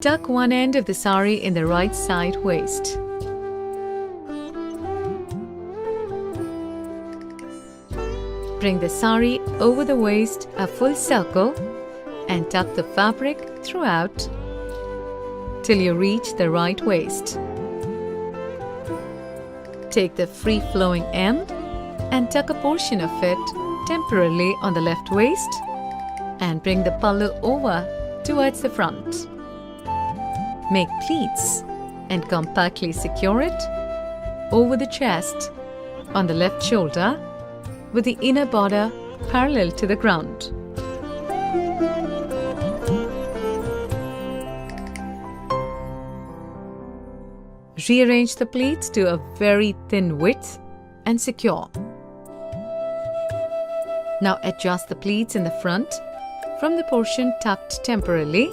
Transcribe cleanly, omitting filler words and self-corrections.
Tuck one end of the sari in the right side waist. Bring the sari over the waist a full circle and tuck the fabric throughout till you reach the right waist. Take the free-flowing end and tuck a portion of it temporarily on the left waist and bring the pallu over towards the front. Make pleats and compactly secure it over the chest on the left shoulder with the inner border parallel to the ground. Rearrange the pleats to a very thin width and secure. Now adjust the pleats in the front from the portion tucked temporarily